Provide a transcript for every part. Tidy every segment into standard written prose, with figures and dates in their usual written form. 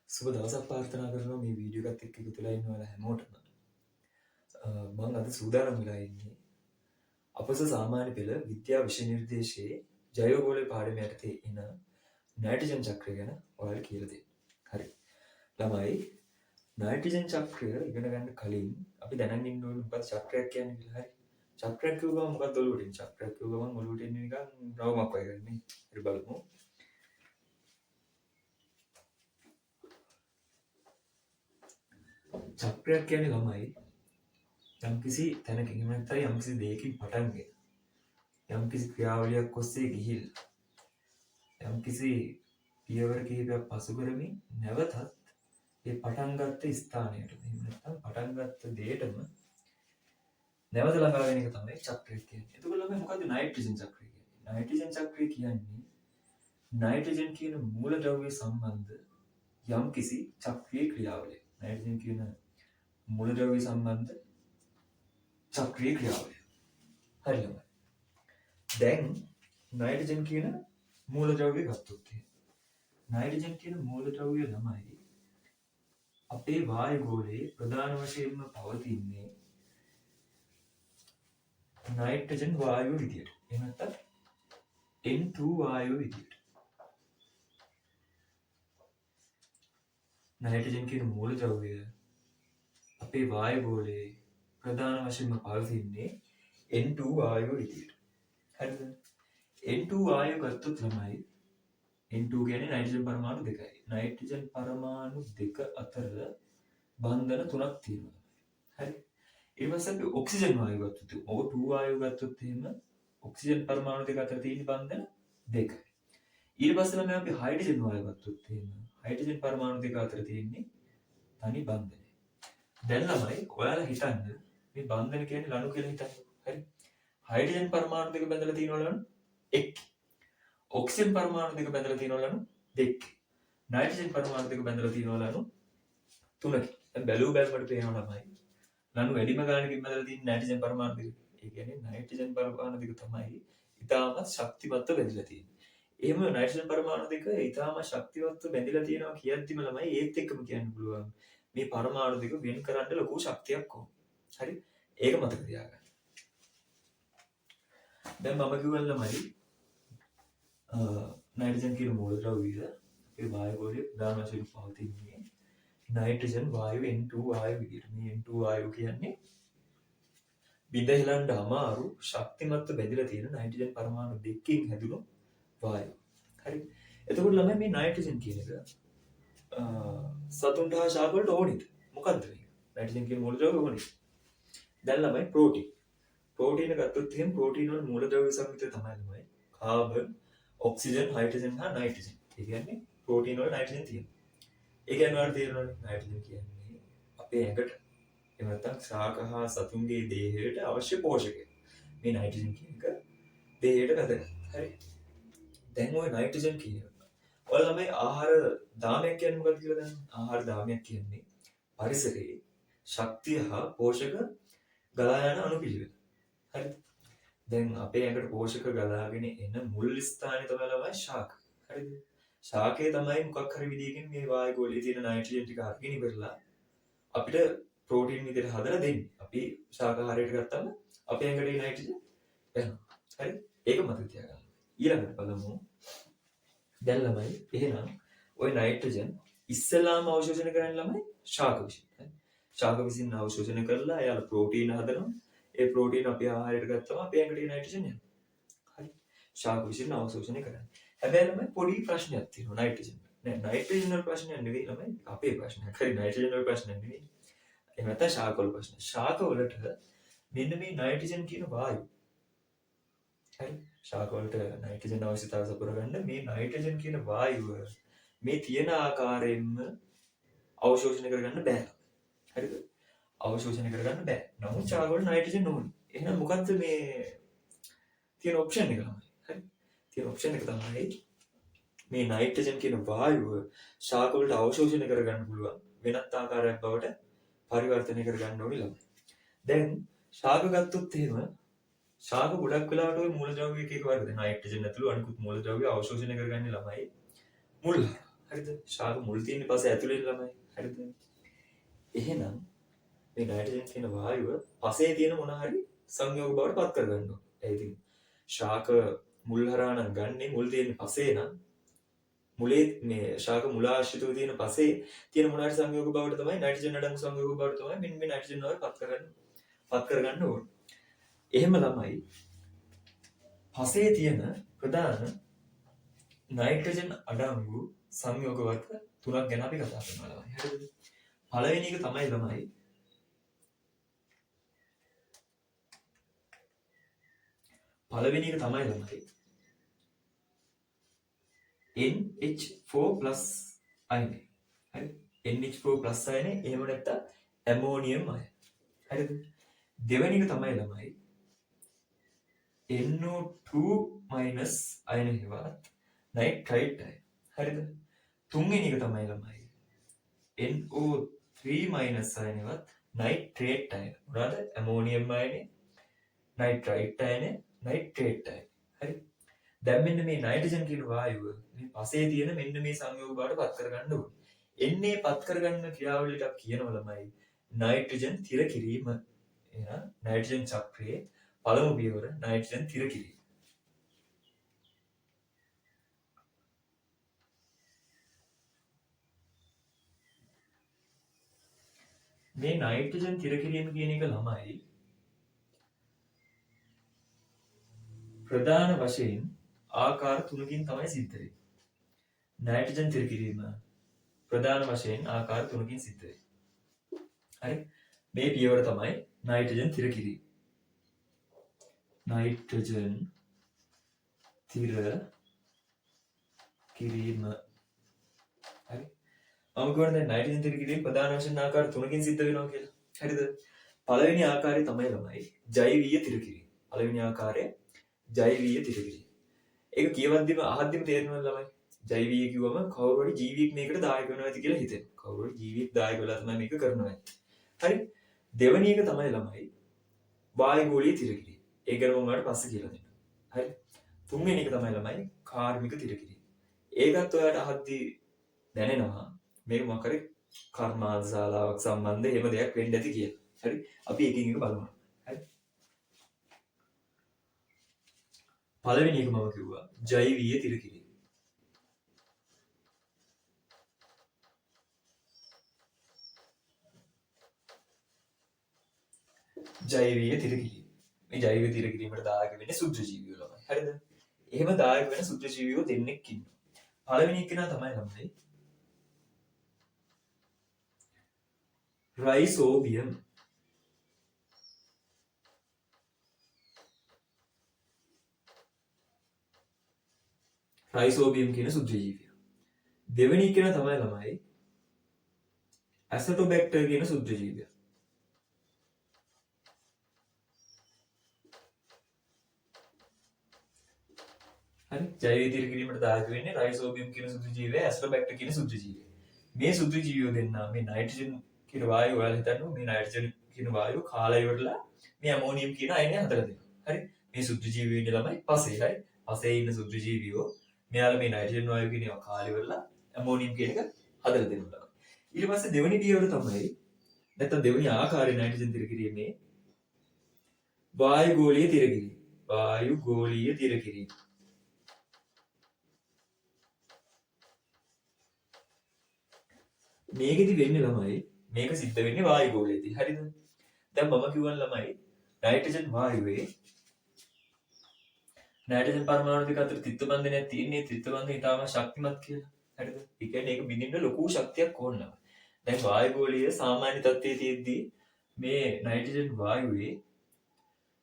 සුබ දවසක් ප්‍රාර්ථනා කරනවා මේ වීඩියෝ එකත් එක්ක එකතු වෙලා ඉන්න ඔයාලා හැමෝටම. මම අද සූදානම් වෙලා ඉන්නේ අපස සාමාන්‍ය පෙළ විද්‍යා විෂය නිර්දේශයේ ජෛවගෝලීය පාඩම යටතේ එන නයිට්‍රජන් චක්‍රය ගැන ඔයාලට කියලා දෙන්න. හරි. ළමයි නයිට්‍රජන් චක්‍රය ඉගෙන ගන්න කලින් අපි දැනන් ඉන්න ඕනේ මොකක්ද චක්‍රයක් කියන්නේ කියලා. හරි. චක්‍රයක් කියුවම මොකක්ද ඔළුවට එන්නේ? චක්‍රයක් කියුවම ඔළුවට එන්නේ නිකන් රවුමක් වගේ නේ. හරි බලමු. චක්‍රයක් කියන්නේ ළමයි යම්කිසි තැනක එහෙම නැත්නම් යම්කිසි දෙයකින් පටන්ගෙන යම්කිසි ක්‍රියාවලියක් ඔස්සේ ගිහිල්ලා යම්කිසි පියවර කිහිපයක් පසු කරමින් නැවතත් ඒ පටන් ගත්ත ස්ථානයට එහෙම නැත්නම් පටන් ගත්ත දෙයටම නැවත ළඟා වෙන එක තමයි චක්‍රය කියන්නේ. එතකොට ළමයි මොකද්ද නයිට්‍රජන් චක්‍රය කියන්නේ? නයිට්‍රජන් චක්‍රය කියන්නේ නයිට්‍රජන් කියන මූලද්‍රව්‍ය සම්බන්ධ යම්කිසි චක්‍රීය ක්‍රියාවලියක්. නයිට්‍රජන් කියන මූලද්‍රව්‍ය සම්බන්ධ චක්‍රීය ක්‍රියාවලිය. හරි ළමයි. දැන් නයිට්‍රජන් කියන මූලද්‍රව්‍ය ගත්තොත් නයිට්‍රජන් කියන මූලද්‍රව්‍ය ළමයි අපේ වායු ගෝලයේ ප්‍රධාන වශයෙන්ම පවතින්නේ නයිට්‍රජන් වායුව විදියට. එහෙම නැත්නම් N2 වායුව විදියට. නයිට්‍රජන් කියන මූලද්‍රව්‍ය අපේ වායු ගෝලයේ ප්‍රධාන වශයෙන්ම පවතින්නේ N2 වායුව විදියට. හරිද? N2 වායුව ගත්තොත් ළමයි N2 කියන්නේ නයිට්‍රජන් පරමාණු දෙකයි. නයිට්‍රජන් පරමාණු දෙක අතර බන්ධන තුනක් තියෙනවා. හරි. ඊට පස්සේ අපි ඔක්සිජන් වායුව ගත්තොත් O2 වායුව ගත්තොත් එහෙම ඔක්සිජන් පරමාණු දෙක අතර තියෙන බන්ධන දෙකයි. ඊට පස්සේ ළමයි අපි හයිඩ්‍රජන් වායුව ගත්තොත් එහෙම හයිඩ්‍රජන් පරමාණු දෙක අතර තියෙන්නේ තනි බන්ධනය. දැන් ළමයි ඔයාලා හිතන්න මේ බන්ධන කියන්නේ ලණු කියලා හිතන්න. හරි. හයිඩ්‍රජන් පරමාණු දෙක බැඳලා තියෙනවා ලණු 1. ඔක්සිජන් පරමාණු දෙක බැඳලා තියෙනවා ලණු 2. නයිට්‍රජන් පරමාණු දෙක බැඳලා තියෙනවා ලණු 3. දැන් බැලුව බැලමට පේනවා ළමයි ලණු වැඩිම ගානකින් බැඳලා තියෙන නයිට්‍රජන් පරමාණු දෙක. ඒ කියන්නේ නයිට්‍රජන් පරමාණු දෙක තමයි ඉතාමත් ශක්තිමත්ව බැඳලා තියෙන්නේ. එහෙම නයිට්‍රජන් පරමාණු දෙක ඉතාමත් ශක්තිමත්ව බැඳලා තියෙනවා කියද්දිම ළමයි ඒත් එක්කම කියන්න පුළුවන් මේ පරමාණු දෙක වෙන් කරන්න ලොකු ශක්තියක් ඕන. හරි? ඒක මතක තියාගන්න. දැන් මම කිව්වල ළමයි නයිට්‍රජන් කියන මූලද්‍රව්‍ය අපේ වායු ගෝලයේ ප්‍රධාන වශයෙන් පවතින්නේ නයිට්‍රජන් වායුව N2 වායුව විදියට. මේ N2 වායුව කියන්නේ බිඳ හෙලන්න අමාරු ශක්තිමත්ව බැඳලා තියෙන නයිට්‍රජන් පරමාණු දෙකකින් හැදුණු වායුව. හරි. එතකොට ළමයි මේ නයිට්‍රජන් කියන එක සතුන්ට හා ශාක වලට ඕනිද? මොකද්ද මේක? නයිට්‍රජන් කියන මූලද්‍රව්‍ය ඕනිද? දැන් ළමයි ප්‍රෝටීන්. ප්‍රෝටීන ගත්තොත් එහෙනම් ප්‍රෝටීන වල මූලද්‍රව්‍ය සංයුතිය තමයි ළමයි කාබන්, ඔක්සිජන්, හයිඩ්‍රජන් හා නයිට්‍රජන්. ඒ කියන්නේ ප්‍රෝටීන වල නයිට්‍රජන් තියෙනවා. ඒ කියන්නේ ඔයාලට තේරෙනවනේ නයිට්‍රජන් කියන්නේ අපේ ඇඟට එහෙම නැත්නම් ශාක හා සතුන්ගේ දේහයට අවශ්‍ය පෝෂකයක්. මේ නයිට්‍රජන් කියන එක දේහයට වැදගත්. හරි. දැන් ওই නයිට්‍රජන් කියන එක ඔයාලා ළමයි ආහාර දාමයක් කියන්නේ මොකක්ද කියලා දන්නවද? ආහාර දාමයක් කියන්නේ පරිසරයේ ශක්තිය හා පෝෂක ගලා යන අණුපිළිවෙල. හරිද? දැන් අපේ ඇඟට පෝෂක ගලාගෙන එන මුල් ස්ථානය තමයි ළමයි ශාක. හරිද? ශාකයේ තමයි මොකක් හරි විදියකින් මේ වායු ගෝලයේ තියෙන නයිට්‍රජන් ටික අරගෙන ඉවරලා අපිට ප්‍රෝටීන් විදිහට හදලා දෙන්නේ. අපි ශාකාහාරයට ගත්තම අපේ ඇඟට ඒ නයිට්‍රජන් යනවා. හරි? ඒක මතක තියාගන්න. ඊළඟට බලමු. දැන් ළමයි එහෙනම් ওই නයිට්‍රජන් ඉස්සෙල්ලාම අවශෝෂණය කරන්නේ ළමයි ශාක විසින්. හරි? ශාක විසින් අවශෝෂණය කරලා එයාලා ප්‍රෝටීන හදනවා. ඒ ප්‍රෝටීන අපි ආහාරයට ගත්තම අපේ ඇඟට ඒ නයිට්‍රජන් යනවා. හරි? ශාක විසින් අවශෝෂණය කරන්නේ. හැබැයි ළමයි පොඩි ප්‍රශ්නයක් තියෙනවා නයිට්‍රජන්. නෑ නයිට්‍රජන් වල ප්‍රශ්නයක් නෙවෙයි ළමයි අපේ ප්‍රශ්නයක්. හරි නයිට්‍රජන් වල ප්‍රශ්නයක් නෙවෙයි. එහෙම නැත්නම් ශාක වල ප්‍රශ්න. ශාක වලට මෙන්න මේ නයිට්‍රජන් කියන වායු. හරි? ශාක වලට නයිට්‍රජන් අවශ්‍යතාවය සපුර ගන්න මේ නයිට්‍රජන් කියන වායුව මේ තියෙන ආකාරයෙන්ම අවශෝෂණය කරගන්න බෑ. හරිද? අවශෝෂණය කරගන්න බෑ. නමුත් ශාක වල නයිට්‍රජන් ඕනේ. එහෙනම් මොකද්ද මේ තියෙන ඔප්ෂන් එක ළමයි? හරි? තියෙන ඔප්ෂන් එක තමයි මේ නයිට්‍රජන් කියන වායුව ශාක වලට අවශෝෂණය කරගන්න පුළුවන් වෙනත් ආකාරයක් බවට පරිවර්තනය කරගන්න ඕනේ ළමයි. දැන් ශාක ගත්තොත් එහෙම ශාක ගොඩක් වෙලාවට ওই මූලද්‍රව්‍ය එක එක වර්ගද නයිට්‍රජන් ඇතුළු අනිකුත් මූලද්‍රව්‍ය අවශෝෂණය කරගන්නේ ළමයි මුල්. හරිද? ශාක මුල් තියෙන පස්සේ ඇතුලේ ළමයි. හරිද? එහෙනම් මේ නයිට්‍රජන් කියන වායුව පසේ තියෙන මොන හරි සංයෝග බවට පත් කරගන්නවා. ඒ ඉතින් ශාක මුල් හරහා නම් ගන්නේ මුල් තියෙන පසේ නම් මුලේ මේ ශාක මුලාශ්‍රිතව තියෙන පසේ තියෙන මොන හරි සංයෝග බවට තමයි නයිට්‍රජන් අඩංගු සංයෝග බවට තමයි මෙන්න මේ නයිට්‍රජන් වල පත් කරගන්න ඕන. එහෙම ළමයි පසේ තියෙන ප්‍රධාන නයිට්‍රජන් අඩංගු සංයෝග වර්ග තුනක් ගැන අපි කතා කරනවා ළමයි. හරිද? පළවෙනි එක තමයි ළමයි NH4+ අයනය. හරි? NH4+ අයනය එහෙම නැත්නම් ඇමෝනියම් අයනය. හරිද? දෙවෙනි එක තමයි ළමයි NO2- අයනය හෙවත් නයිට්‍රයිට් අයනය. හරිද? තුන්වෙනි එක තමයි ළමයි NO3- අයනයවත් නයිට්‍රේට් අයනය. මොනවාද? ඇමෝනියම් අයනය, නයිට්‍රයිට් අයනය, නයිට්‍රේට් අයනය. හරි? දැන් මෙන්න මේ නයිට්‍රජන් කියන වායුව මේ පසේ තියෙන මෙන්න මේ සංයෝග බවට පත් කරගන්න ඕනේ. එන්නේ පත් කරගන්න ක්‍රියාවලියට අපි කියනවා ළමයි නයිට්‍රජන් තිර කිරීම. එහෙනම් නයිට්‍රජන් චක්‍රයේ පළමු පියවර නයිට්‍රජන් තිර කිරීම. මේ නයිට්‍රජන් තිර කිරීම කියන එක ළමයි ප්‍රධාන වශයෙන් ආකාර තුනකින් තමයි සිද්ධ වෙන්නේ. නයිට්‍රජන් තිර කිරීම ප්‍රධාන වශයෙන් ආකාර තුනකින් සිද්ධ වෙන්නේ. හරි? මේ පියවර තමයි නයිට්‍රජන් තිර කිරීම. නයිට්‍රජන් තිර කිරීම. හරි? මම කියන්නේ නයිට්‍රජන් තිර කිරීම ප්‍රධාන වශයෙන් ආකාර තුනකින් සිද්ධ වෙනවා කියලා. හරිද? පළවෙනි ආකාරය තමයි ළමයි ජෛවීය තිර කිරීම. පළවෙනි ආකාරය ජෛවීය තිර කිරීම. ඒක කියවද්දිම අහද්දිම තේරෙනවා ළමයි. ජෛවීය කිව්වම කවුරු හරි ජීවියෙක් මේකට දායක වෙනවා ඇති කියලා හිතෙනවා. කවුරු හරි ජීවියෙක් දායක වෙලා තමයි මේක කරනවා. හරි? දෙවෙනි එක තමයි ළමයි වායුගෝලීය තිර කිරීම. ඒක ගැන මම ඔයාලට පස්සේ කියලා දෙන්නම්. හරි? තුන්වෙනි එක තමයි ළමයි කාර්මික තිර කිරීම. ඒකත් ඔයාලට අහද්දි දැනෙනවා මේක මොකක් හරි කර්මාන්ත ශාලාවක් සම්බන්ධ එහෙම දෙයක් වෙන්න ඇති කියලා. හරි? අපි එකින් එක බලමු. හරි? පළවෙනි එක මම කිව්වා ජෛවීය තිර කිරීම. ජෛවීය තිර කිරීම. මේ ජෛවීය තිර කිරීමට දායක වෙන්නේ සුද්ධ ජීවියෝ ළමයි. හරිද? එහෙම දායක වෙන සුද්ධ ජීවියෝ දෙන්නෙක් ඉන්නවා. පළවෙනි එකනා තමයි ළමයි රයිසෝබියම්. රයිසෝබියම් කියන සුද්ධ ජීවිය. දෙවෙනි එකනා තමයි ළමයි ඇසටෝබැක්ටර් කියන සුද්ධ ජීවිය. හරි? ජෛවීය තිර කිරීමට දායක වෙන්නේ රයිසෝබියම් කියන සුද්ධ ජීවිය, ඇසටෝබැක්ටර් කියන සුද්ධ ජීවිය. මේ සුද්ධ ජීවියෝ දෙන්න මේ නයිට්‍රජන් කියන වායුව ඔයාලා හිතන්න මේ නයිට්‍රජන් කියන වායුව කාලා ඉවරලා මේ ඇමෝනියම් කියන අයනය හදලා දෙනවා. හරි? මේ සුද්ධ ජීවියෝ ඉන්නේ ළමයි පසේ. හරි? පසේ ඉන්න සුද්ධ ජීවියෝ මෙයාලා මේ නයිට්‍රජන් වායුව කියන ඒවා කාලා ඉවරලා ඇමෝනියම් කියන එක හදලා දෙනවා. ඊට පස්සේ දෙවෙනි පියවර තමයි නැත්නම් දෙවෙනි ආකාරයේ නයිට්‍රජන් තිර කිරීමේ වායුගෝලීය තිර කිරීම. වායුගෝලීය තිර කිරීම. මේකෙදි වෙන්නේ ළමයි මේක සිද්ධ වෙන්නේ වායුගෝලයේදී. හරිද? දැන් මම කියවන ළමයි නයිට්‍රජන් වායුවේ නයිට්‍රජන් පරමාණු දෙක අතර ත්‍රිත්ව බන්ධනයක් තියෙන්නේ. ත්‍රිත්ව බන්ධනය ඉතාම ශක්තිමත් කියලා. හරිද? ඒ කියන්නේ ඒක බිඳින්න ලොකු ශක්තියක් ඕන ළමයි. දැන් වායුගෝලීය සාමාන්‍ය තත්ත්වයේ තියෙද්දී මේ නයිට්‍රජන් වායුවේ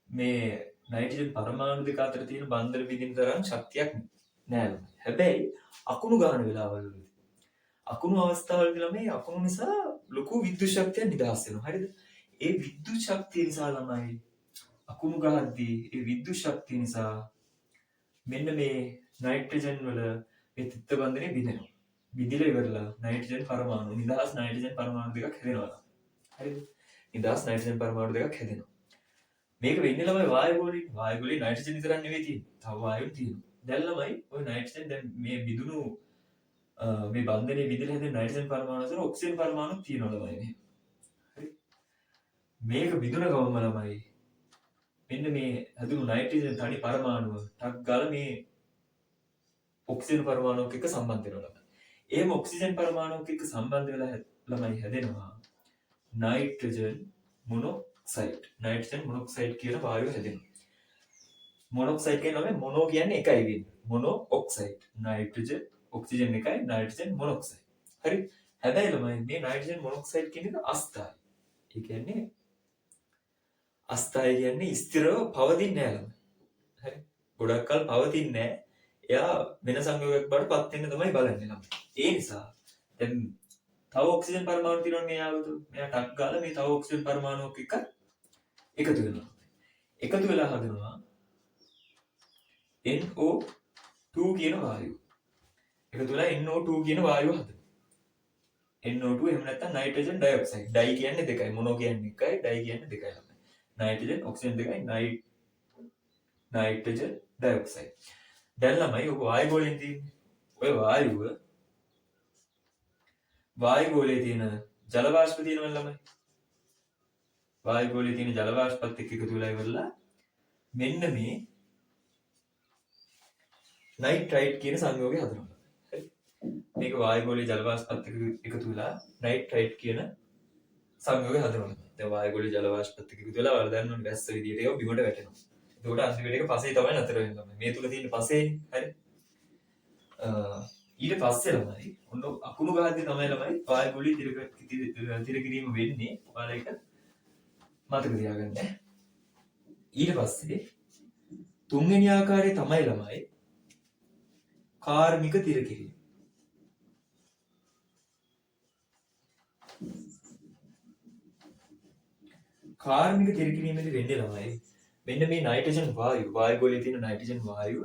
මේ නයිට්‍රජන් පරමාණු දෙක අතර තියෙන බන්ධන බිඳින්න තරම් ශක්තියක් නෑ ළමයි. හැබැයි අකුණු ගන්න වෙලාවවලදී අකුණු අවස්ථාවලදී ළමයි අකුණු නිසා ලොකු විද්‍යුත් ශක්තියක් නිදහස් වෙනවා. හරිද? ඒ විද්‍යුත් ශක්තිය නිසා ළමයි අකුණු ගහද්දී ඒ විද්‍යුත් ශක්තිය නිසා මෙන්න මේ නයිට්‍රජන් වල මේ ත්‍රිත්ව බන්ධනය බිඳෙනවා. බිඳිලා ඉවරලා නයිට්‍රජන් පරමාණු නිදහස් නයිට්‍රජන් පරමාණු දෙකක් හැදෙනවා. හරිද? නිදහස් නයිට්‍රජන් පරමාණු දෙකක් හැදෙනවා. මේක වෙන්නේ ළමයි වායුගෝලී නයිට්‍රජන් විතරක් නෙවෙයි තියෙන්නේ. තව වායුත් තියෙනවා. දැන් ළමයි ওই නයිට්‍රජන් දැන් මේ බිඳුණු මේ බන්ධනයේ විදිහට හැදෙන නයිට්‍රජන් පරමාණු අතර ඔක්සිජන් පරමාණු තියෙනවා ළමයි. හරි. මේක විදුන ගමම ළමයි. මෙන්න මේ හැදුණු නයිට්‍රජන් තනි පරමාණුව ටක් ගාලා මේ ඔක්සිජන් පරමාණුවක එක්ක සම්බන්ධ වෙනවා ළමයි. එහෙම ඔක්සිජන් පරමාණුවක එක්ක සම්බන්ධ වෙලා ළමයි හැදෙනවා නයිට්‍රජන් මොනොක්සයිඩ්. නයිට්‍රජන් මොනොක්සයිඩ් කියන වායුව හැදෙනවා. මොනොක්සයිඩ් කියන්නේ මොනෝ කියන්නේ එකයි වෙන්නේ. මොනෝ ඔක්සයිඩ්. නයිට්‍රජන් ඔක්සිජන් එකයි නයිට්‍රජන් මොනොක්සයිඩ්. හරි. හැබැයි ළමයි මේ නයිට්‍රජන් මොනොක්සයිඩ් කියන එක අස්ථායි. ඒ කියන්නේ අස්ථායි කියන්නේ ස්ථිරව පවතින්නේ නැහැ ළමයි. හරි. ගොඩක් කල් පවතින්නේ නැහැ. එයා වෙන සංයෝගයක් බවට පත් වෙන්න තමයි බලන්නේ ළමයි. ඒ නිසා දැන් තව ඔක්සිජන් පරමාණු තියෙනවා මේ ආවතු. මෙයා ටක් ගාලා මේ තව ඔක්සිජන් පරමාණුවක් එක්ක එකතු වෙනවා. එකතු වෙලා හදනවා NO2 කියන වායුව. එකතු වෙලා NO2 කියන වායුව හදනවා. NO2 එහෙම නැත්නම් නයිට්‍රජන් ඩයොක්සයිඩ්. ඩයි කියන්නේ දෙකයි, මොනෝ කියන්නේ එකයි, ඩයි කියන්නේ දෙකයි ළමයි. නයිට්‍රජන් ඔක්සිජන් දෙකයි, නයිට්‍රජන් ඩයොක්සයිඩ්. දැන් ළමයි ඔක වායු ගෝලයෙන් තියෙන්නේ. ඔය වායු ගෝලයේ තියෙන ජල වාෂ්ප තියෙනවා ළමයි. වායු ගෝලයේ තියෙන ජල වාෂ්පත් එක්ක එකතු වෙලා ඉවරලා මෙන්න මේ නයිට්‍රයිට් කියන සංයෝගය හදනවා. හරි. මේක වායු ගෝලයේ ජල වාෂ්පත් එක්ක එකතු වෙලා නයිට්‍රයිට් කියන සංයෝගය හදනවා. දැන් වායු ගෝලයේ ජල වාෂ්පත් එක්ක එකතු වෙලා වල දැන් වැස්ස විදියට ඒක බිමට වැටෙනවා. එතකොට අන්තිමට ඒක පසේ තමයි නතර වෙන්නේ. මේ තුල තියෙන පසේ හරි. ඊට පස්සේ ළමයි ඔන්න අකුණු ගහද්දී තමයි ළමයි වායු ගෝලයේ තිර කිරීම වෙන්නේ. ඔයාලා ඒක මතක තියාගන්න. ඊට පස්සේ තුන්වෙනි ආකාරය තමයි ළමයි කාර්මික තිර කිරීම. කාර්මික තිර කිරීමේදී වෙන්නේ ළමයි මෙන්න මේ නයිට්‍රජන් වායු ගෝලයේ තියෙන නයිට්‍රජන් වායුව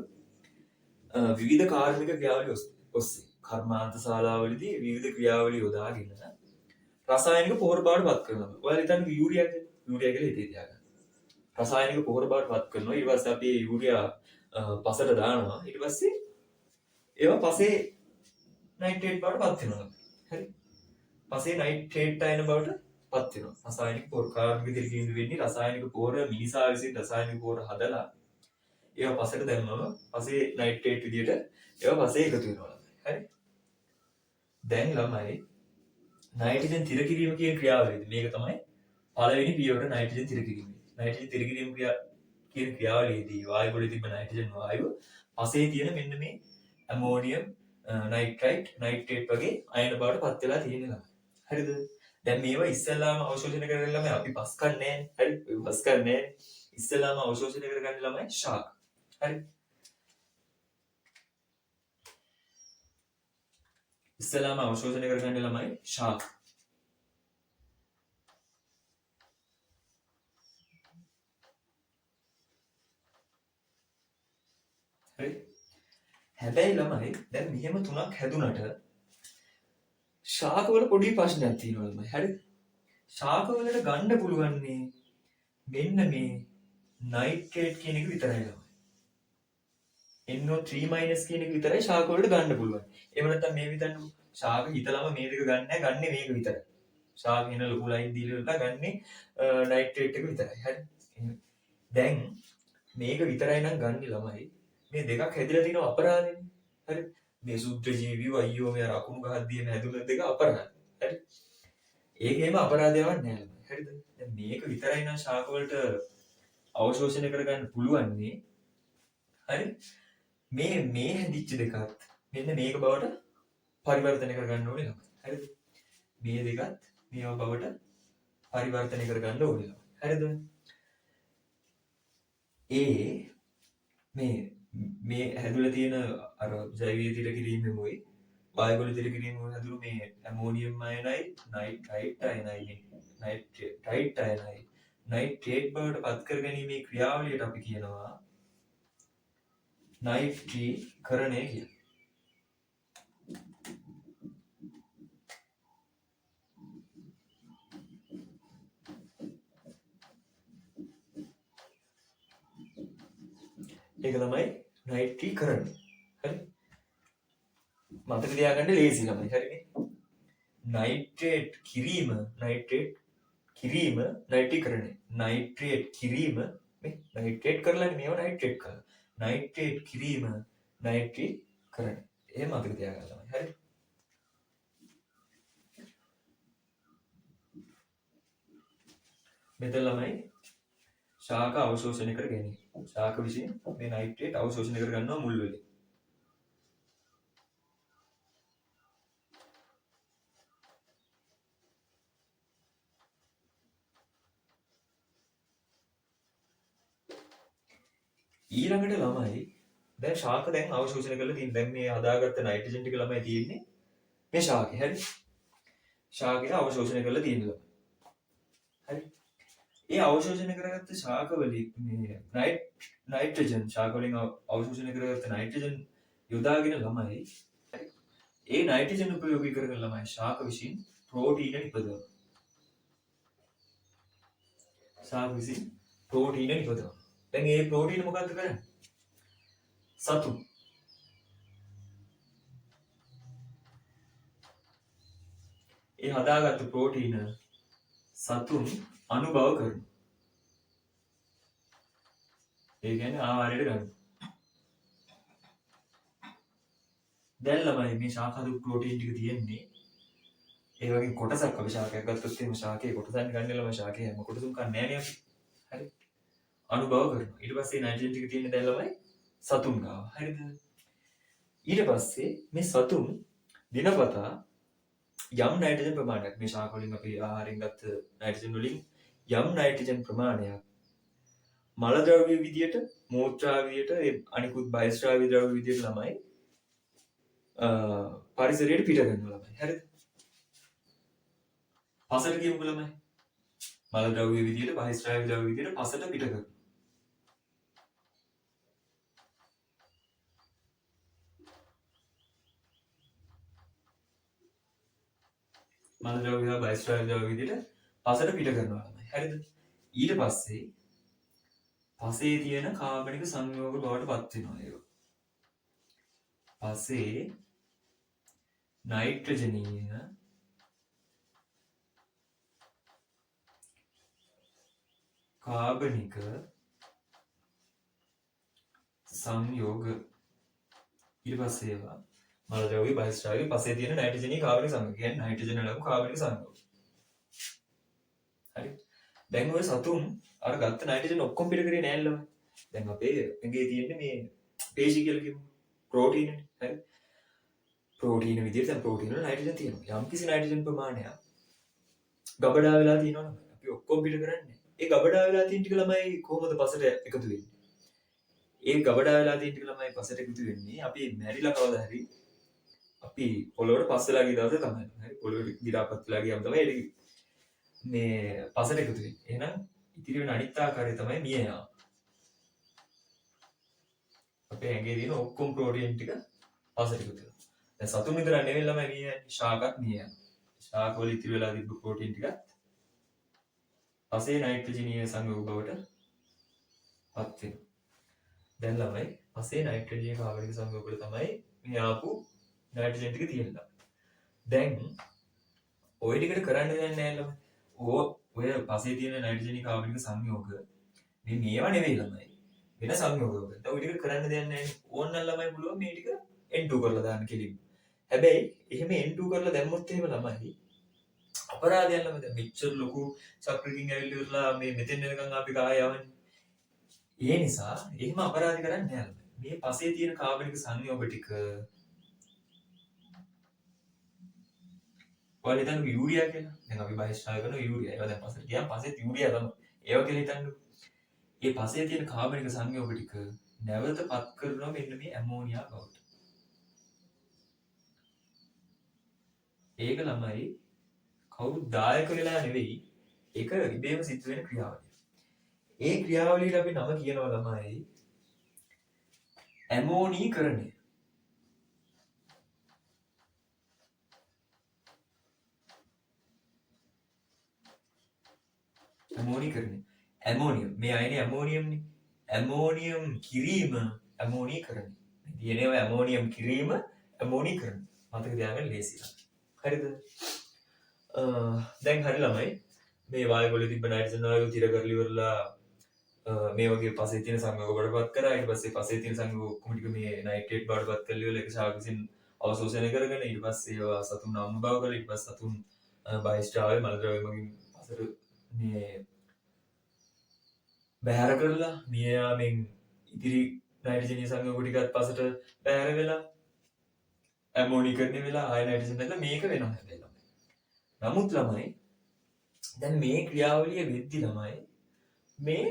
විවිධ කාර්මික ක්‍රියාවලිය ඔස්සේ කර්මාන්ත ශාලාවලදී විවිධ ක්‍රියාවලිය යොදාගෙන රසායනික පොහොර බවට පත් කරනවා. ඔයාලා හිතන්නේ යූරියා කියලා හිතේ තියාගන්න. රසායනික පොහොර බවට පත් කරනවා. ඊට පස්සේ අපි යූරියා පසට දානවා. ඊට පස්සේ ඒවා පසේ නයිට්‍රේට් බවට පත් වෙනවා. හරි. පසේ නයිට්‍රේට් අයන බවට පත් වෙනවා. රසායනික පොහොර කාර්මික තිර කිරීම වෙන්නේ රසායනික පොහොර මිනිසා විසින් රසායනික පොහොර හදලා ඒවා පසට දැම්මම පසේ නයිට්‍රේට් විදියට ඒවා පසේ එකතු වෙනවා. හරි. දැන් ළමයි නයිට්‍රජන් තිර කිරීම කියන ක්‍රියාවලියද මේක තමයි පළවෙනි පියවර නයිට්‍රජන් තිර කිරීම. නයිට්‍රජන් තිර කිරීම කියන ක්‍රියාවලියේදී වායු ගෝලයේ තිබෙන නයිට්‍රජන් වායුව පසේ තියෙන මෙන්න මේ ඇමෝනියම් නයිට්‍රයිට් නයිට්‍රේට් වගේ අයන බවට පත් වෙලා තියෙනවා. හරිද? දැන් මේවා ඉස්සෙල්ලාම අවශෝෂණය කරගෙන ළමයි අපි පස් කන්නේ නැහැ. හරි? පස් කන්නේ ඉස්සෙල්ලාම අවශෝෂණය කරගන්න ළමයි ශාක. හරි? ඉස්සෙල්ලාම අවශෝෂණය කරගන්න ළමයි ශාක. හරි? හැබැයි ළමයි දැන් මෙහෙම තුනක් හැදුනට ශාක වල පොඩි ප්‍රශ්නයක් තියෙනවා ළමයි. හරිද? ශාක වලට ගන්න පුළුවන් මෙන්න මේ නයිට්‍රේට් කියන එක විතරයි ළමයි. NO3- කියන එක විතරයි ශාක වලට ගන්න පුළුවන්. එහෙම නැත්නම් මේ විතරක් ශාක හිතලම මේ දෙක ගන්න නැහැ. ගන්නේ මේක විතරයි. ශාක එන ලොකු ලයින් දීලා ගන්නේ නයිට්‍රේට් එක විතරයි. හරි? දැන් මේක විතරයි නම් ගන්න ළමයි. මේ දෙකක් හැදිලා තියෙන අපරාධෙනේ. හරි? මේ සුද්ධ ජීවිව අයියෝ මේ අකුණු ගහද්දී හැදුන දෙක අපරාධ. හරි? ඒකේම අපරාධයක් නෑ ළමයි. හරිද? දැන් මේක විතරයි නම් ශාක වලට අවශෝෂණය කරගන්න පුළුවන් නේ. හරි? මේ හැදිච්ච දෙකත් මෙන්න මේක බවට පරිවර්තනය කරගන්න ඕනේ ළමයි. හරිද? මේ දෙකත් මේව බවට පරිවර්තනය කරගන්න ඕනේ ළමයි. හරිද? මේ හැදුලා තියෙන අර ජෛවීය තිර කිරීමෙමුයි වායු ගෝල තිර කිරීමෙමුයි හැදුණු මේ ඇමෝනියම් අයනයි නයිට්‍රයිට් අයනයි නයිට්‍රේට් බවට පත් කර ගැනීමේ ක්‍රියාවලියට අපි කියනවා නයිට්‍රීකරණය කියලා. ඒක තමයි නයිට්‍රීකරණය. හරි? මතක තියාගන්න ලේසි ළමයි. හරිනේ. නයිට්‍රේට් කිරීම නයිට්‍රීකරණය. නයිට්‍රේට් කිරීම මේ නයිට්‍රේට් කරලා මේව නයිට්‍රේට් කරලා. නයිට්‍රේට් කිරීම නයිට්‍රීකරණය. එහෙම මතක තියාගන්න ළමයි. හරි. මෙතන ළමයි ශාක අවශෝෂණය කර ගැනීම. ශාක විසින් මේ නයිට්‍රේට් අවශෝෂණය කර ගන්නවා මුල් වලින්. ඊළඟට ළමයි දැන් ශාක දැන් අවශෝෂණය කරලා තියෙන දැන් මේ හදාගත්ත නයිට්‍රජන් ටික ළමයි තියෙන්නේ මේ ශාකේ. හරි. ශාකේ අවශෝෂණය කරලා තියෙන ළමයි. හරි. ඒ අවශෝෂණය කරගත්ත ශාක වලින් මේ නයිට්‍රජන් ශාක වලින් අවශෝෂණය කරගත්ත නයිට්‍රජන් යොදාගෙන ළමයි ඒ නයිට්‍රජන් උපයෝගී කරගෙන ළමයි ශාක විසින් ප්‍රෝටීන නිපදවනවා. ශාක විසින් ප්‍රෝටීන නිපදවනවා. දැන් මේ ප්‍රෝටීන මොකද්ද කරන්නේ? සතු. ඒ හදාගත්තු ප්‍රෝටීන සතුන් අනුභව කරනවා. ඒ කියන්නේ ආහාරයට ගන්න. දැන් ළමයි මේ ශාක හදපු ප්‍රෝටීන් ටික තියෙන්නේ ඒ වගේ කොටසක් අපි ශාකයක් ගත්තොත් එහෙම ශාකයේ කොටසක් ගන්න ළමයි ශාකයේ හැම කොටසම කන්නේ නැහැ නේ අපි. හරි. අනුභව කරනවා. ඊට පස්සේ නයිට්‍රජන් ටික තියෙන්නේ දැන් ළමයි සතුන් ගාව. හරිද? ඊට පස්සේ මේ සතුන් දිනපතා යම් නයිට්‍රජන් ප්‍රමාණයක් මේ ශාක වලින් අපි ආහාරයෙන් ගත්ත නයිට්‍රජන් වලින් යම් නයිට්‍රජන් ප්‍රමාණයක් මල ද්‍රව්‍ය විදියට මූත්‍රාවියට අනිකුත් බයස්ත්‍රාව්‍ය ද්‍රව්‍ය විදියට ළමයි පරිසරයට පිට කරනවා ළමයි. හරිද? පසට කියමුකෝ ළමයි. මල ද්‍රව්‍ය විදියට බයස්ත්‍රාව්‍ය ද්‍රව්‍ය විදියට පසට පිට කරනවා. මල ද්‍රව්‍ය හා බයස්ත්‍රාව්‍ය ද්‍රව්‍ය විදියට පසට පිට කරනවා ළමයි. හරිද? ඊට පස්සේ පසේ තියෙන කාබනික සංයෝග බවට පත් වෙනවා ඒක. පසේ නයිට්‍රජනීය කාබනික සංයෝග ඊට පස්සේ ඒවා මල ද්‍රව්‍ය බහිස්ත්‍රාව්‍ය පසේ තියෙන නයිට්‍රජනීය කාබනික සංයෝග කියන්නේ නයිට්‍රජන ලැබු කාබනික සංයෝග. හරි. දැන් ඔය සතුන් අර ගත්ත නයිට්‍රජන් ඔක්කොම පිට කරේ නෑ ළමයි. දැන් අපේ ඇඟේ තියෙන්නේ මේ පේශි කියලා කියමු. ප්‍රෝටීන් නේ. හරි. ප්‍රෝටීන විදිහට දැන් ප්‍රෝටීන වල නයිට්‍රජන් තියෙනවා. යම් කිසි නයිට්‍රජන් ප්‍රමාණයක් ගබඩා වෙලා තියෙනවනේ. අපි ඔක්කොම පිට කරන්නේ. ඒ ගබඩා වෙලා තියෙන ටික ළමයි කොහොමද පසට එකතු වෙන්නේ? ඒ ගබඩා වෙලා තියෙන ටික ළමයි පසට එකතු වෙන්නේ අපි මැරිලා කවදා හරි අපි පොළොවට පස්සලා ගිය දවසේ තමයි. හරි. පොළොවට ගිරාපත් වෙලා ගියාම තමයි ඒක මේ පසට එකතු වෙන්නේ. එහෙනම් ඉතිරි වෙන අනිත් ආකාරය තමයි මිය යාම. අපේ ඇඟේ තියෙන ඔක්කොම ප්‍රෝටීන් ටික පසට එකතු වෙනවා. දැන් සතුන් විතර නෙවෙයි ළමයි මිය යන්නේ. ශාකත් මිය යනවා. ශාක වල ඉතිරි වෙලා තිබ්බ ප්‍රෝටීන් ටික පසේ නයිට්‍රජනීය සංයෝග බවට පත් වෙනවා. දැන් ළමයි පසේ නයිට්‍රජනීය කාබනික සංයෝග වල තමයි මේ ආපු නයිට්‍රජන් ටික තියෙනවා. දැන් ඔය ටිකට කරන්න දෙන්නේ නැහැ ළමයි. ඔය පසේ තියෙන නයිට්‍රජනීය කාබනික සංයෝග මේවා නෙවෙයි ළමයි. වෙන සංයෝගවල. දැන් ඔය ටිකට කරන්න දෙන්නේ නැහැ. ඕනනම් ළමයි පුළුවන් මේ ටික N2 කරලා දාන්න කෙලින්. හැබැයි එහෙම N2 කරලා දැම්මොත් එහෙම ළමයි අපරාධයක් ළමයි. දැන් මෙච්චර ලොකු චක්‍රකින් ඇවිල්ලා මේ මෙතෙන් එනකන් අපි කාය යවන්නේ. ඒ නිසා එහෙම අපරාධ කරන්නේ නැහැ ළමයි. මේ පසේ තියෙන කාබනික සංයෝග ටික ඔයාලා හිතන්න යූරියා කියලා. දැන් අපි බහිස්ත්‍රාව කරන යූරියා. ඒවා දැන් පසට ගියාම පසෙත් යූරියා තමයි. ඒවා කියලා හිතන්නකො. මේ පසේ තියෙන කාබනික සංයෝග ටික නැවත පත් කරනවා මෙන්න මේ ඇමෝනියා බවට. ඒක ළමයි කවුරුත් දායක වෙලා නෙවෙයි. ඒක ඉබේම සිද්ධ වෙන ක්‍රියාවලිය. ඒ ක්‍රියාවලියට අපි නම කියනවා ළමයි ඇමෝනීකරණය. ඇමෝනීකරණය. ඇමෝනියම් මේ අයනේ ඇමෝනියම්නේ. ඇමෝනියම් කිරීම ඇමෝනීකරණය. DNA ඇමෝනියම් කිරීම ඇමෝනීකරණය. මතක තියාගන්න ලේසි. හරිද? දැන් හරි ළමයි මේ වායුවල තිබ්බ නයිට්‍රජන් වායුව තිර කරලි ඉවරලා මේ වගේ පස්සේ තියෙන සංයෝග වලටපත් කරා. ඊට පස්සේ පස්සේ තියෙන සංයෝග ඔක්කොම ටික මේ නයිට්‍රේට් බවටපත් කරලා ඉවරලා ඒක ශාක විසින් අවශෝෂණය කරගෙන ඊට පස්සේ ඒවා සතුන් අම්ම බව කරලා ඊට පස්සේ සතුන් බහිස්ත්‍රාවයේ මල ද්‍රව්‍ය මගින් පසට මේ බැහැර කරලා මියයාමෙන් ඉදිරි නයිට්‍රජන් සංයෝග ටිකත් පසට බැහැර වෙලා ඇමෝනීකරණය වෙලා ආය නයිට්‍රජන් නැත්නම් මේක වෙනවා හැබැයි ළමයි. නමුත් ළමයි දැන් මේ ක්‍රියාවලිය වෙද්දි ළමයි මේ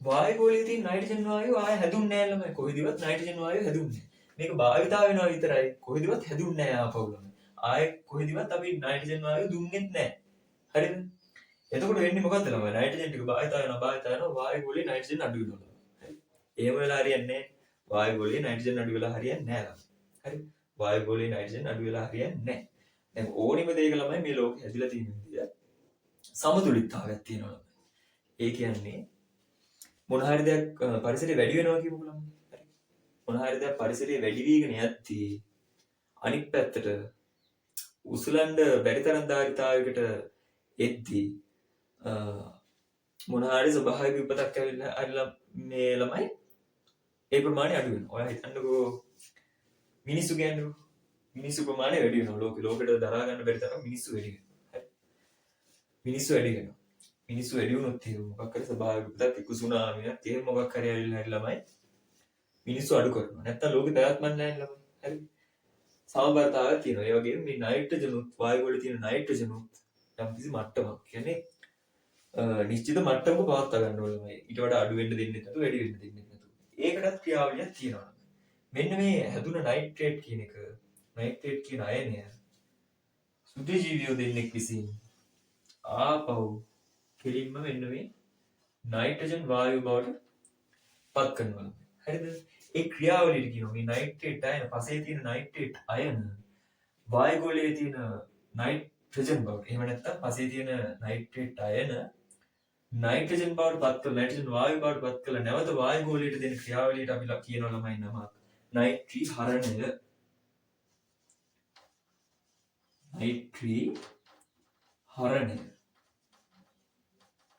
වායුගෝලයේ තියෙන නයිට්‍රජන් වායුව ආය හැදුන්නේ නැහැ ළමයි. කොහෙදවත් නයිට්‍රජන් වායුව හැදුන්නේ නැහැ. මේක භාවිතා වෙනවා විතරයි. කොහෙදවත් හැදුන්නේ නැහැ ආපහු ළමයි. ආය කොහෙදවත් අපි නයිට්‍රජන් වායුව දුන්නෙත් නැහැ. හරිද? එතකොට වෙන්නේ මොකද්ද ළමයි? නයිට්‍රජන් ටික භාවිතා වෙනවා වායුගෝලයේ නයිට්‍රජන් අඩු වෙනවා. හරි. එහෙම වෙලා හරියන්නේ නැහැ. වායුගෝලයේ නයිට්‍රජන් අඩු වෙලා හරියන්නේ නැහැ ළමයි. හරි. වායුගෝලයේ නයිට්‍රජන් අඩු වෙලා හරියන්නේ නැහැ. දැන් ඕනිම දෙයක ළමයි මේ ලෝකෙ හැදිලා තියෙන විදිය සමතුලිතතාවයක් තියෙනවා ළමයි. ඒ කියන්නේ මොන හරි දෙයක් පරිසරයේ වැඩි වෙනවා කියමුකෝ ළමයි. හරි. මොන හරි දෙයක් පරිසරයේ වැඩි වීගෙන යද්දී අනිත් පැත්තට උසුලන්න බැරි තරම් ධාරිතාවයකට එද්දී මොන හරි ස්වභාවික විපතක් ඇවිල්ලා මේ ළමයි ඒ ප්‍රමාණය අඩු වෙනවා. ඔයා හිතන්නකෝ මිනිස්සු කියන්නේ මිනිස්සු ප්‍රමාණය වැඩි වෙනවා. ලෝකෙට දරා ගන්න බැරි තරම් මිනිස්සු වැඩි වෙනවා. හරි. මිනිස්සු වැඩි වෙනවා. මිනිස්සු වැඩි වුණොත් එහෙම මොකක් හරි ස්වභාවික විපතක් එක්ක සුනාමියක් එහෙම මොකක් හරි ඇවිල්ලා හරි ළමයි මිනිස්සු අඩු කරනවා. නැත්තම් ලෝකෙ පැවැත්මක් නැහැ ළමයි. හරි. සමබරතාවයක් තියෙනවා. ඒ වගේම මේ නයිට්‍රජන් උත් වායු වල තියෙන නයිට්‍රජන් උත් යම් කිසි මට්ටමක් කියන්නේ නිශ්චිත මට්ටමක පවත්වා ගන්න ඕනේ ළමයි. ඊට වඩා අඩු වෙන්න දෙන්නේ නැතුව වැඩි වෙන්න දෙන්නේ නැතුව. ඒකටත් ක්‍රියාවලියක් තියෙනවා. මෙන්න මේ හැදුන නයිට්‍රේට් කියන එක නයිට්‍රේට් කියන අයනය සුද්ධ ජීවියෝ දෙන්නෙක් විසින් ආපහු කෙලින්ම මෙන්න මේ නයිට්‍රජන් වායුව බවට පත් කරනවා. හරිද? ඒ ක්‍රියාවලියට කියනවා මේ නයිට්‍රේට් අයන පසේ තියෙන නයිට්‍රේට් අයන වායුගෝලයේ තියෙන නයිට්‍රජන් බවට එහෙම නැත්නම් පසේ තියෙන නයිට්‍රේට් අයන නයිට්‍රජන් බවට පත් කරලා නයිට්‍රජන් වායුව බවට පත් කරලා නැවත වායුගෝලයට දෙන ක්‍රියාවලියට අපි කියනවා ළමයි නමක් නයිට්‍රී හරණය. නයිට්‍රී හරණය.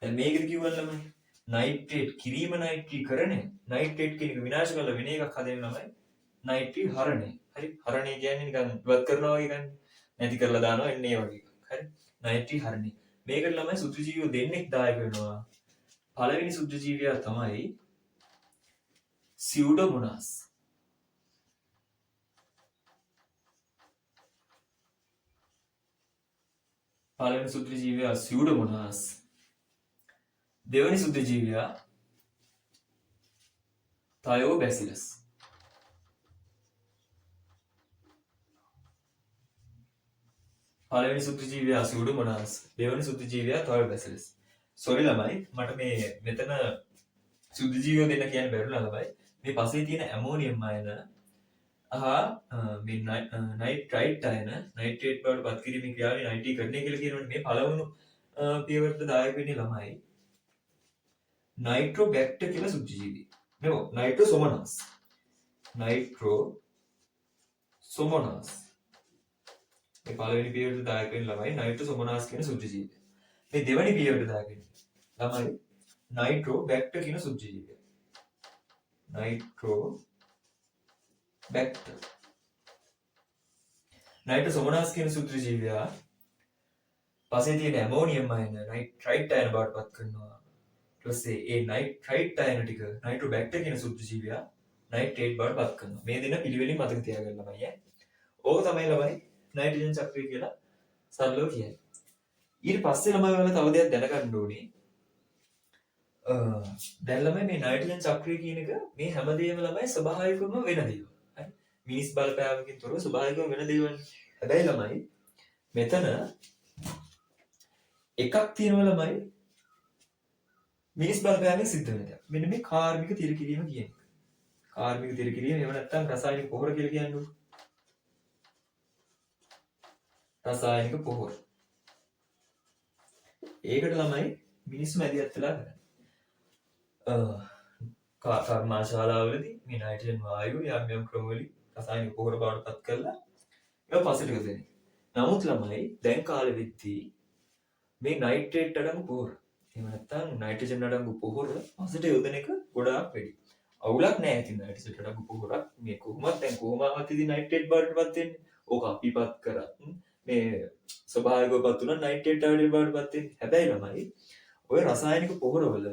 දැන් මේකද කිව්වල ළමයි නයිට්‍රේට් කිරීම නයිට්‍රීකරණය. නයිට්‍රේට් කියන එක විනාශ කරලා වෙන එකක් හදන්න ළමයි නයිට්‍රී හරණය. හරි. හරණය කියන්නේ නිකන් ඉවත් කරනවා වගේ ගන්න. නැති කරලා දානවා එන්නේ වගේ එකක්. හරි. නයිට්‍රී හරණය. මේකට ළමයි සුද්ධජීවියෝ දෙන්නෙක් දායක වෙනවා. පළවෙනි සුද්ධජීවියා තමයි සියුඩෝමොනාස්. පළවෙනි සුද්ධජීවියා සියුඩෝමොනාස්. දෙවැනි සුද්ධජීවියා තයෝබැසිලස්. පළවෙනි සුද්ධජීවියා සියුඩෝමොනාස්. දෙවැනි සුද්ධජීවියා තයෝබැසිලස්. සෝරි ළමයි මට මේ මෙතන සුද්ධජීවියෝ දෙන්න කියන්න බැරුණා ළමයි. මේ පස්සේ තියෙන ඇමෝනියම් අයන මේ නයිට්‍රයිට් අයන නයිට්‍රේට් බවට පත් කිරීමේ ක්‍රියාවලිය නයිට්‍රීකරණය කියලා කියනවනේ. මේ පළවෙනි පියවරට දායක වෙන්නේ ළමයි නයිට්‍රෝබැක්ටර් කියලා සුද්ධජීවී. මේ නයිට්‍රෝසොමනස්. නයිට්‍රෝසොමනස්. මේ පළවෙනි පියවරට දායක වෙන ළමයි නයිට්‍රෝසොමනස් කියන සුද්ධජීවී. මේ දෙවෙනි පියවරට දායක වෙන ළමයි නයිට්‍රෝබැක්ටර් කියන සුද්ධජීවී. නයිට්‍රෝබැක්ටර්. නයිට්‍රෝසොමනස් කියන සුද්ධජීවියා පස්සේ තියෙන ඇමෝනියම් අයන නයිට්‍රයිට් අයන බවට පත් කරනවා. ඊට පස්සේ ඒ නයිට්‍රයිට් අයන ටික නයිට්‍රෝබැක්ටර් කියන සුද්ධජීවියා නයිට්‍රේට් බවට පත් කරනවා. මේ දෙන පිළිවෙලින් මතක තියාගන්න ළමයි ඈ. ඕක තමයි ළමයි නයිට්‍රජන් චක්‍රය කියලා සරලව කියන්නේ. ඊට පස්සේ ළමයි ඔයාලා තව දෙයක් දැනගන්න ඕනේ. දැන් ළමයි මේ නයිට්‍රජන් චක්‍රය කියන එක මේ හැමදේම ළමයි ස්වභාවිකවම වෙන දේවල්. හරි? මිනිස් බලපෑමකින් තොරව ස්වභාවිකවම වෙන දේවල්. හැබැයි ළමයි මෙතන එකක් තියෙනවා ළමයි මිනිස් බලපෑමෙන් සිද්ධ වෙන දෙයක්. මෙන්න මේ කාර්මික තිරකිරීම කියන එක. කාර්මික තිරකිරීම එහෙම නැත්නම් රසායනික පොහොර කියලා කියන්නේ. රසායනික පොහොර. ඒකට ළමයි මිනිස්සු මැදිහත් වෙලා කරන්නේ. කර්මාශාලාවලදී මේ නයිට්‍රජන් වායුව යම් යම් ක්‍රම වලින් රසායනික පොහොර බවට පත් කරලා ඒක පසට එකතු වෙන්නේ. නමුත් ළමයි දැන් කාලෙ වෙද්දී මේ නයිට්‍රේට් අඩංගු පොහොර එහෙම නැත්නම් නයිට්‍රජන් අඩංගු පොහොර පසට යොදන එක ගොඩාක් වැඩි. අවුලක් නෑ ඉතින් නයිට්‍රජන් අඩංගු පොහොරක් මේ කොහොමත් දැන් කොහොමවත් ඉතින් නයිට්‍රේට් බවටපත් වෙන්නේ. ඕක අපිපත් කරත් මේ ස්වභාවිකවපත් උනා නයිට්‍රේට් ආයනයට බවටපත් වෙන්නේ. හැබැයි ළමයි ඔය රසායනික පොහොරවල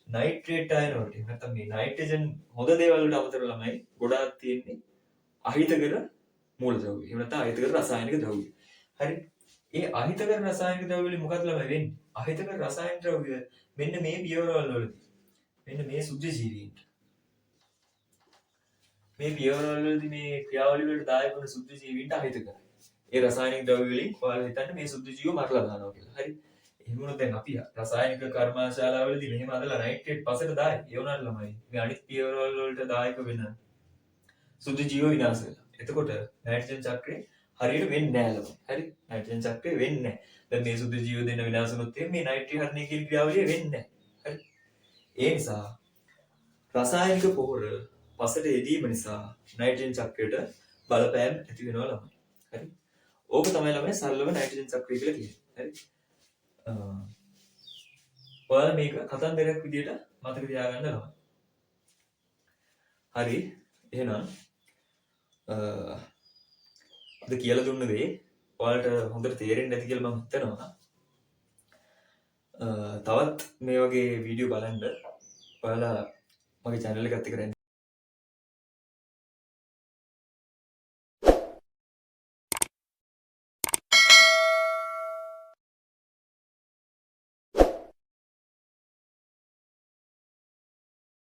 නයිට්‍රේට් ආයන වලට නැත්නම් මේ නයිට්‍රජන් හොඳ දේවල් වලට අමතරව ළමයි ගොඩාක් තියෙන්නේ අහිතකර මූලද්‍රව්‍ය. එහෙම නැත්නම් අහිතකර රසායනික ද්‍රව්‍ය. හරි. ඒ අහිතකර රසායනික ද්‍රව්‍ය වලින් මොකක්ද ළමයි වෙන්නේ? අහිතකර රසායනික ද්‍රව්‍ය මෙන්න මේ පියවරවල වලදී මෙන්න මේ සුද්ධ ජීවීන්ට මේ පියවරවල වලදී මේ ක්‍රියාවලිය වලට දායක වන සුද්ධ ජීවීන්ට අහිතකරයි. ඒ රසායනික ද්‍රව්‍ය වලින් ඔයාලා හිතන්න මේ සුද්ධ ජීව මරලා දානවා කියලා. හරි. එහෙම වුණොත් දැන් අපි රසායනික කර්මාශාලාවලදී මෙහෙම අදලා නයිට්‍රේට් පසට දායි. ඒ වුණාට ළමයි මේ අනිත් පියවරවල වලට දායක වෙන සුද්ධ ජීව විනාශ වෙනවා. එතකොට නයිට්‍රජන් චක්‍රේ හරියට වෙන්නේ නැහැ ළමයි. හරි. නයිට්‍රජන් චක්‍රේ වෙන්නේ නැහැ. දැන් මේ සුද්ධ ජීව දෙන්න විනාශ වුණොත් මේ නයිට්‍රජන් කියන ක්‍රියාවලිය වෙන්නේ නැහැ. හරි. ඒ නිසා රසායනික පොහොර පසට යෙදීම නිසා නයිට්‍රජන් චක්‍රයට බලපෑම් ඇති වෙනවා ළමයි. හරි. ඕක තමයි ළමයි සරලව නයිට්‍රජන් චක්‍රය කියලා කියන්නේ. හරි. ඔයාලා මේක කතන්දරයක් විදියට මතක තියාගන්න ළමයි. හරි. එහෙනම් අද කියලා දුන්න දේ ඔයාලට හොඳට තේරෙන්නේ නැති කියලා මම හිතනවා. තවත් මේ වගේ වීඩියෝ බලන්න ඔයාලා මගේ channel එකත් එක්ක